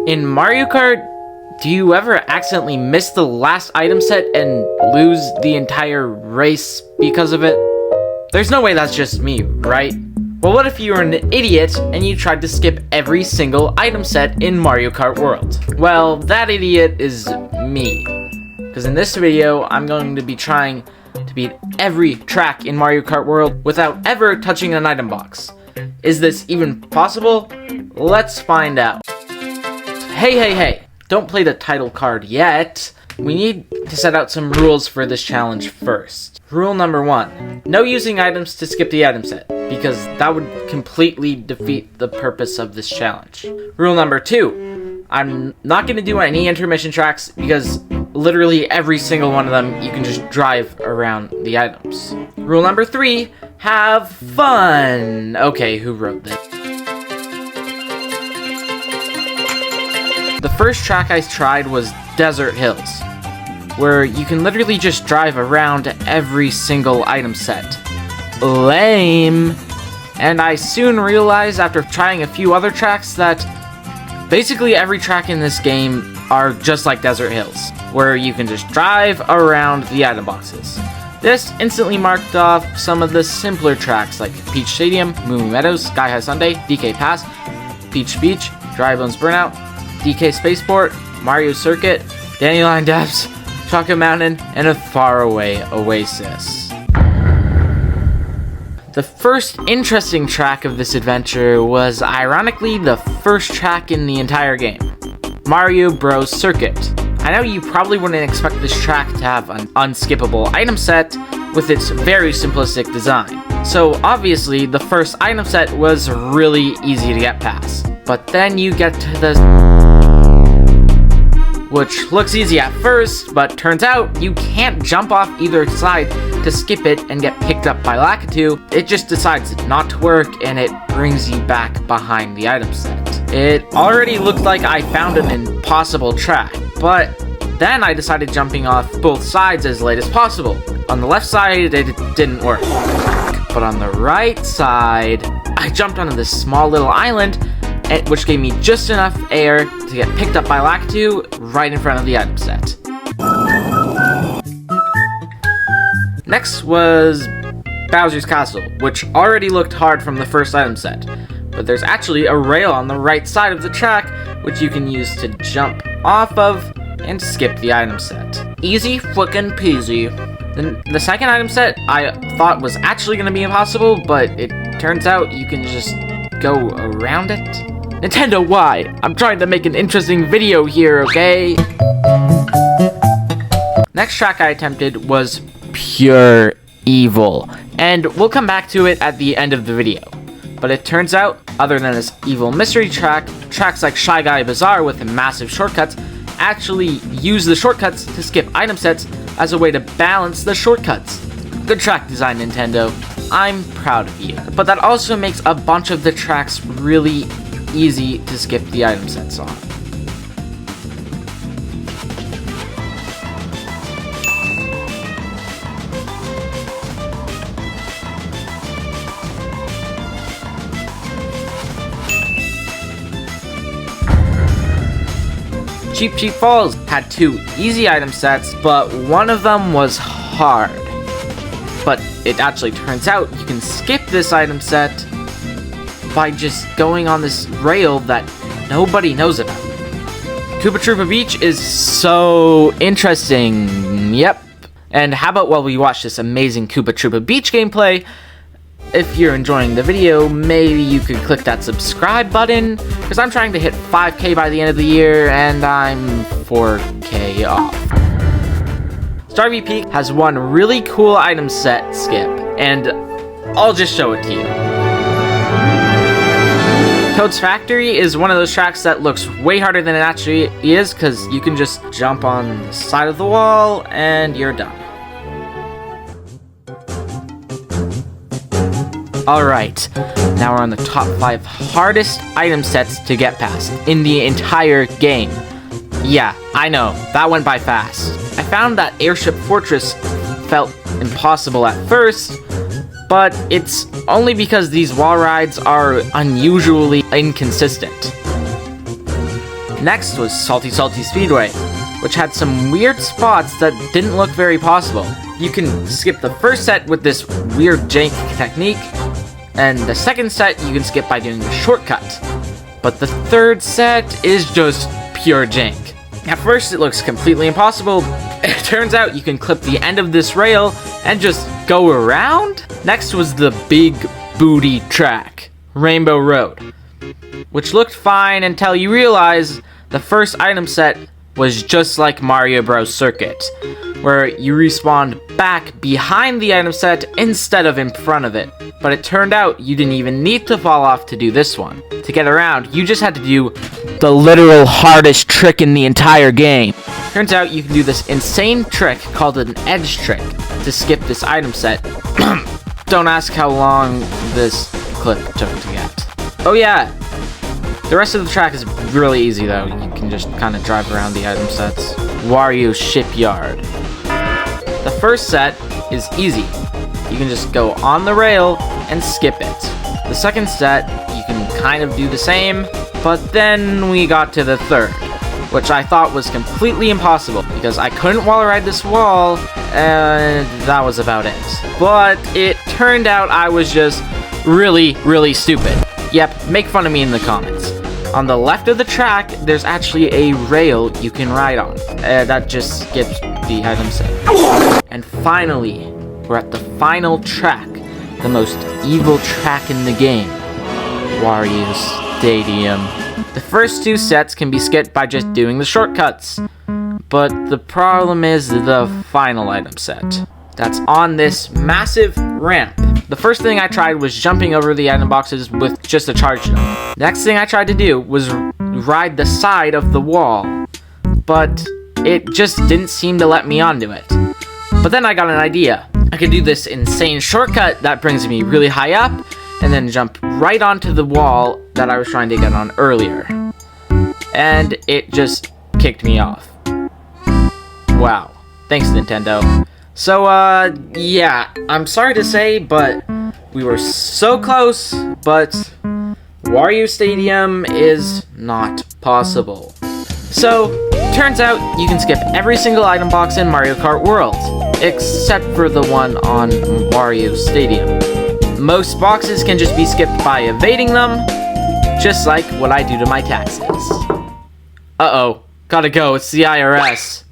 In Mario Kart, do you ever accidentally miss the last item set and lose the entire race because of it? There's no way that's just me, right? Well, what if you were an idiot and you tried to skip every single item set in Mario Kart World? Well, that idiot is me. Because in this video, I'm going to be trying to beat every track in Mario Kart World without ever touching an item box. Is this even possible? Let's find out. Hey, don't play the title card yet. We need to set out some rules for this challenge first. Rule number 1, no using items to skip the item set, because that would completely defeat the purpose of this challenge. Rule number 2, I'm not going to do any intermission tracks, because literally every single one of them you can just drive around the items. Rule number 3, have fun. Okay, who wrote this? The first track I tried was Desert Hills, where you can literally just drive around every single item set. Lame! And I soon realized after trying a few other tracks that basically every track in this game are just like Desert Hills, where you can just drive around the item boxes. This instantly marked off some of the simpler tracks like Peach Stadium, Moo Moo Meadows, Sky High Sundae, DK Pass, Peach Beach, Dry Bones Burnout, DK Spaceport, Mario Circuit, Dandelion Depths, Chocolate Mountain, and a faraway oasis. The first interesting track of this adventure was ironically the first track in the entire game, Mario Bros. Circuit. I know you probably wouldn't expect this track to have an unskippable item set with its very simplistic design. So obviously the first item set was really easy to get past. But then you get to the which looks easy at first, but turns out you can't jump off either side to skip it and get picked up by Lakitu. It just decides not to work and it brings you back behind the item set. It already looked like I found an impossible track, but then I decided jumping off both sides as late as possible. On the left side, it didn't work. But on the right side, I jumped onto this small little island, which gave me just enough air to get picked up by Lakitu right in front of the item set. Next was Bowser's Castle, which already looked hard from the first item set, but there's actually a rail on the right side of the track which you can use to jump off of and skip the item set. Easy flickin' peasy. Then the second item set I thought was actually going to be impossible, but it turns out you can just go around it. Nintendo, why? I'm trying to make an interesting video here, okay? Next track I attempted was Pure Evil, and we'll come back to it at the end of the video. But it turns out, other than this evil mystery track, tracks like Shy Guy Bazaar with massive shortcuts actually use the shortcuts to skip item sets as a way to balance the shortcuts. Good track design, Nintendo. I'm proud of you. But that also makes a bunch of the tracks really easy to skip the item sets on. Cheap Falls had 2 easy item sets, but one of them was hard. But it actually turns out you can skip this item set by just going on this rail that nobody knows about. Koopa Troopa Beach is so interesting, yep. And how about while we watch this amazing Koopa Troopa Beach gameplay, if you're enjoying the video, maybe you could click that subscribe button, because I'm trying to hit 5K by the end of the year, and I'm 4K off. Starv Peak has one really cool item set skip, and I'll just show it to you. Toad's Factory is one of those tracks that looks way harder than it actually is, because you can just jump on the side of the wall and you're done. Alright, now we're on the top 5 hardest item sets to get past in the entire game. Yeah, I know, that went by fast. I found that Airship Fortress felt impossible at first, but it's only because these wall rides are unusually inconsistent. Next was Salty Speedway, which had some weird spots that didn't look very possible. You can skip the first set with this weird jank technique, and the second set you can skip by doing a shortcut. But the third set is just pure jank. At first it looks completely impossible. It turns out you can clip the end of this rail and just go around. Next was the big booty track, Rainbow Road, which looked fine until you realize the first item set was just like Mario Bros. Circuit, where you respawned back behind the item set instead of in front of it. But it turned out you didn't even need to fall off to do this one. To get around, you just had to do the literal hardest trick in the entire game. Turns out you can do this insane trick called an edge trick to skip this item set. Don't ask how long this clip took to get. Oh yeah, the rest of the track is really easy though. You can just kind of drive around the item sets. Wario Shipyard. The first set is easy. You can just go on the rail and skip it. The second set, you can kind of do the same, but then we got to the third, which I thought was completely impossible because I couldn't wall ride this wall, and that was about it. But it turned out I was just really stupid. Yep, make fun of me in the comments. On the left of the track, there's actually a rail you can ride on. That just skips the item set. And finally, we're at the final track, the most evil track in the game, Wario Stadium. The first two sets can be skipped by just doing the shortcuts, but the problem is the final item set. That's on this massive ramp. The first thing I tried was jumping over the item boxes with just a charge jump. Next thing I tried to do was ride the side of the wall, but it just didn't seem to let me onto it. But then I got an idea. I could do this insane shortcut that brings me really high up, and then jump right onto the wall that I was trying to get on earlier. And it just kicked me off. Wow. Thanks, Nintendo. So, yeah, I'm sorry to say, but we were so close, but Wario Stadium is not possible. So, turns out you can skip every single item box in Mario Kart World, except for the one on Wario Stadium. Most boxes can just be skipped by evading them, just like what I do to my taxes. Uh-oh, gotta go, it's the IRS.